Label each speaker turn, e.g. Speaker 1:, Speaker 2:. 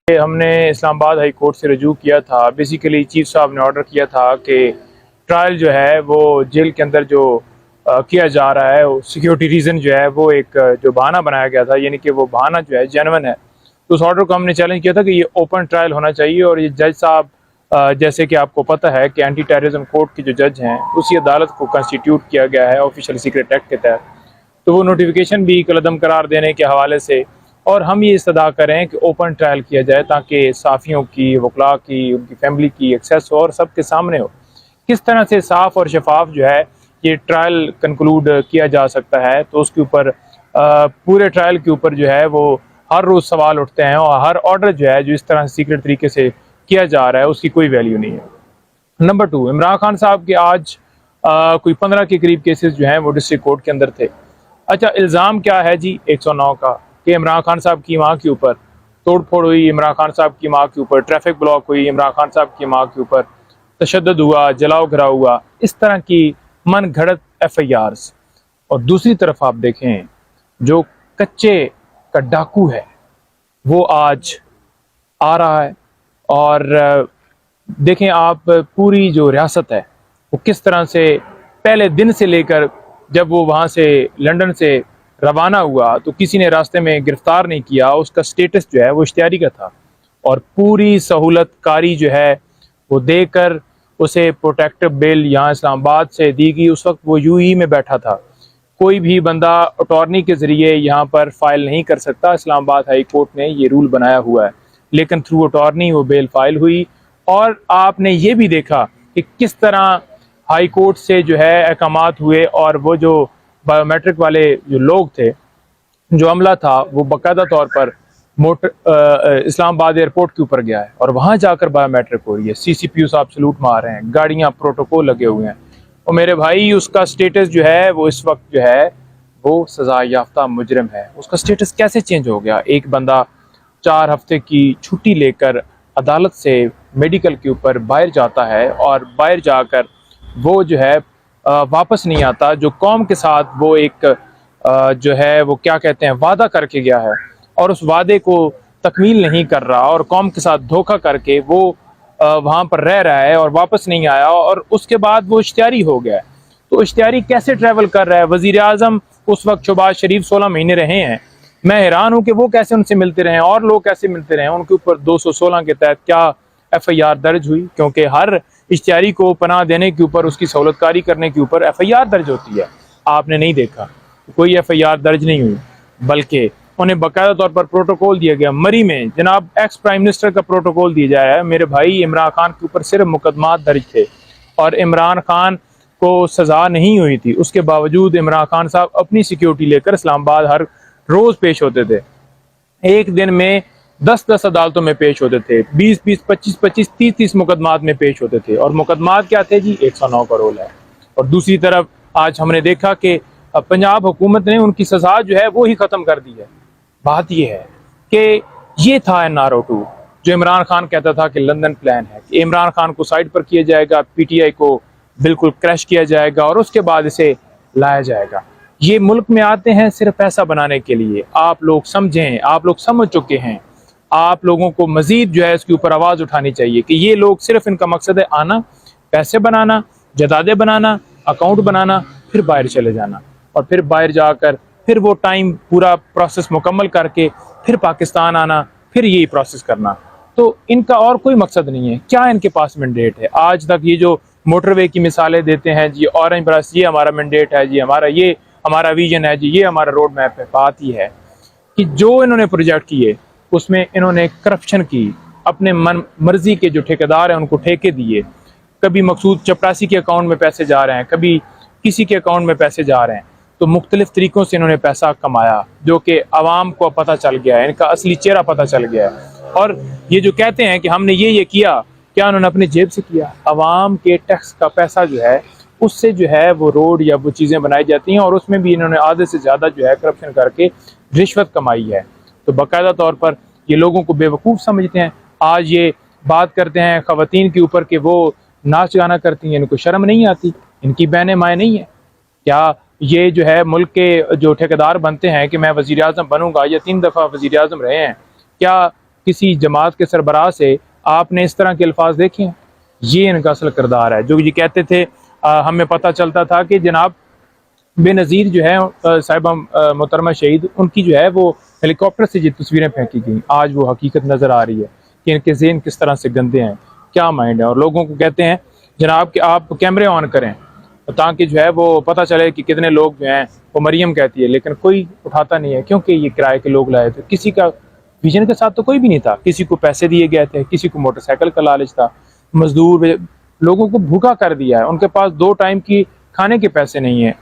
Speaker 1: हमने Islamabad high court से रजू किया था। बेसिकली चीफ साहब ने ऑर्डर किया था कि ट्रायल जो है वो जेल के अंदर जो किया जा रहा है, सिक्योरिटी रीज़न जो है वो एक जो बहाना बनाया गया था, यानी कि वो बहाना जो है जेन्युइन है। तो उस ऑर्डर को हमने चैलेंज किया था कि ये ओपन ट्रायल होना चाहिए। और ये जज साहब जैसे कि आपको पता है कि एंटी टेररिज्म कोर्ट के जो जज हैं उसी अदालत को कंस्टिट्यूट किया गया है ऑफिशियल सीक्रेट एक्ट के तहत। तो वो नोटिफिकेशन भी कलअदम करार देने के हवाले से, और हम ये इस्तदा करें कि ओपन ट्रायल किया जाए ताकि साफ़ियों की, वकला की, उनकी फैमिली की एक्सेस हो और सबके सामने हो किस तरह से साफ़ और शफाफ जो है ये ट्रायल कंक्लूड किया जा सकता है। तो उसके ऊपर पूरे ट्रायल के ऊपर जो है वो हर रोज़ सवाल उठते हैं, और हर ऑर्डर जो है जो इस तरह से सीक्रेट तरीके से किया जा रहा है उसकी कोई वैल्यू नहीं है। नंबर 2, इमरान खान साहब के आज कोई 15 के करीब केसेस जो हैं वो डिस्ट्रिक्ट कोर्ट के अंदर थे। अच्छा, इल्ज़ाम क्या है जी 109 का कि इमरान खान साहब की माँ के ऊपर तोड़ फोड़ हुई, इमरान खान साहब की माँ के ऊपर ट्रैफिक ब्लॉक हुई, इमरान खान साहब की माँ के ऊपर तशद्दुद हुआ, जलाओ घराव हुआ, इस तरह की मन घड़त FIRs। और दूसरी तरफ आप देखें जो कच्चे का डाकू है वो आज आ रहा है। और देखें आप पूरी जो रियासत है वो किस तरह से पहले दिन से लेकर जब वो वहाँ से लंदन से रवाना हुआ तो किसी ने रास्ते में गिरफ्तार नहीं किया, उसका स्टेटस जो है वो इश्तियारी का था। और पूरी सहूलत कारी जो है वो देकर उसे प्रोटेक्टिव बेल यहाँ इस्लामाबाद से दी गई। उस वक्त वो UAE में बैठा था। कोई भी बंदा अटॉर्नी के ज़रिए यहाँ पर फाइल नहीं कर सकता, इस्लामाबाद हाई कोर्ट ने ये रूल बनाया हुआ है, लेकिन थ्रू अटॉर्नी वो बेल फाइल हुई। और आपने ये भी देखा कि किस तरह हाई कोर्ट से जो है अहकामात हुए, और वो जो बायोमेट्रिक वाले जो लोग थे, जो अमला था, वो बाकायदा तौर पर इस्लामाबाद एयरपोर्ट के ऊपर गया है और वहाँ जाकर बायोमेट्रिक हो रही है। CCPU साहब सलूट मार रहे हैं, गाड़ियाँ प्रोटोकॉल लगे हुए हैं। और मेरे भाई उसका स्टेटस जो है वो इस वक्त जो है वो सजा याफ्ता मुजरिम है। उसका स्टेटस कैसे चेंज हो गया? एक बंदा 4 हफ्ते की छुट्टी लेकर अदालत से मेडिकल के ऊपर बाहर जाता है, और बाहर जाकर वो जो है वापस नहीं आता। जो कौम के साथ वो एक जो है वो क्या कहते हैं वादा करके गया है, और उस वादे को तकमील नहीं कर रहा, और कौम के साथ धोखा करके वो वहाँ पर रह रहा है और वापस नहीं आया, और उसके बाद वो इश्तियारी हो गया है। तो इश्तियारी कैसे ट्रैवल कर रहा है? वज़ीर आज़म उस वक्त शहबाज शरीफ 16 महीने रहे हैं। मैं हैरान हूँ कि वो कैसे उनसे मिलते रहे और लोग कैसे मिलते रहे। उनके ऊपर 216 के तहत क्या FIR दर्ज हुई? क्योंकि हर इश्तियारी को पनाह देने के ऊपर, उसकी सहूलतकारी करने के ऊपर FIR दर्ज होती है। आपने नहीं देखा, कोई FIR दर्ज नहीं हुई, बल्कि उन्हें बाकायदा तौर पर प्रोटोकॉल दिया गया। मरी में जनाब एक्स प्राइम मिनिस्टर का प्रोटोकॉल दिया जाया है। मेरे भाई इमरान खान के ऊपर सिर्फ मुकदमात दर्ज थे और इमरान खान को सज़ा नहीं हुई थी। उसके बावजूद इमरान खान साहब अपनी सिक्योरिटी लेकर इस्लामाबाद हर रोज़ पेश होते थे। एक दिन में 10-10 अदालतों में पेश होते थे, 20-20, 25-25, 30-30 मुकदमात में पेश होते थे। और मुकदमात क्या थे जी? 109 का रोल है। और दूसरी तरफ आज हमने देखा कि पंजाब हुकूमत ने उनकी सज़ा जो है वो ही ख़त्म कर दी है। बात यह है कि ये था NRO2 जो इमरान खान कहता था कि लंदन प्लान है कि इमरान खान को साइड पर किया जाएगा, PTI को बिल्कुल क्रैश किया जाएगा और उसके बाद इसे लाया जाएगा। ये मुल्क में आते हैं सिर्फ पैसा बनाने के लिए। आप लोग समझें, आप लोग समझ चुके हैं। आप लोगों को मजीद जो है इसके ऊपर आवाज़ उठानी चाहिए कि ये लोग सिर्फ इनका मकसद है आना, पैसे बनाना, जदादे बनाना, अकाउंट बनाना, फिर बाहर चले जाना, और फिर बाहर जाकर फिर वो टाइम पूरा प्रोसेस मुकम्मल करके फिर पाकिस्तान आना, फिर यही प्रोसेस करना। तो इनका और कोई मकसद नहीं है। क्या इनके पास मैंडेट है? आज तक ये जो मोटरवे की मिसालें देते हैं जी, ऑरेंज ब्रश, ये हमारा मैंडेट है जी, ये हमारा विजन है जी, ये हमारा रोड मैप है। बात ही है कि जो इन्होंने प्रोजेक्ट किए उसमें इन्होंने करप्शन की, अपने मन मर्जी के जो ठेकेदार हैं उनको ठेके दिए। कभी मकसूद चपरासी के अकाउंट में पैसे जा रहे हैं, कभी किसी के अकाउंट में पैसे जा रहे हैं। तो मुख्तलिफ तरीक़ों से इन्होंने पैसा कमाया, जो कि आवाम को पता चल गया है, इनका असली चेहरा पता चल गया है। और ये जो कहते हैं कि हमने ये किया, क्या उन्होंने अपनी जेब से किया? आवाम के टैक्स का पैसा जो है उससे जो है वो रोड या वो चीज़ें बनाई जाती हैं, और उसमें भी इन्होंने आधे से ज़्यादा जो है करप्शन करके रिश्वत कमाई है। तो बाकायदा तौर पर ये लोगों को बेवकूफ़ समझते हैं। आज ये बात करते हैं ख़वातीन के ऊपर कि वो नाच गाना करती हैं, इनको शर्म नहीं आती? इनकी बहनें माएँ नहीं हैं क्या? ये जो है मुल्क के जो ठेकेदार बनते हैं कि मैं वज़ीर आज़म बनूंगा, या 3 दफ़ा वज़ीर आज़म रहे हैं, क्या किसी जमात के सरबराह से आपने इस तरह के अल्फाज देखे हैं? ये इनका असल किरदार है। जो ये कहते थे हमें पता चलता था कि जनाब बेनज़ीर जो है साहिबा मोहतरमा शहीद, उनकी जो है वो हेलीकॉप्टर से ये तस्वीरें फेंकी गई। आज वो हकीकत नज़र आ रही है कि इनके ज़हन किस तरह से गंदे हैं, क्या माइंड है। और लोगों को कहते हैं जनाब कि आप कैमरे ऑन करें ताकि जो है वो पता चले कि कितने लोग जो हैं वो मरियम कहती है, लेकिन कोई उठाता नहीं है क्योंकि ये किराए के लोग लाए थे। किसी का विजन के साथ तो कोई भी नहीं था, किसी को पैसे दिए गए थे, किसी को मोटरसाइकिल का लालच था, मजदूर लोगों को भूखा कर दिया है, उनके पास 2 टाइम की खाने के पैसे नहीं है।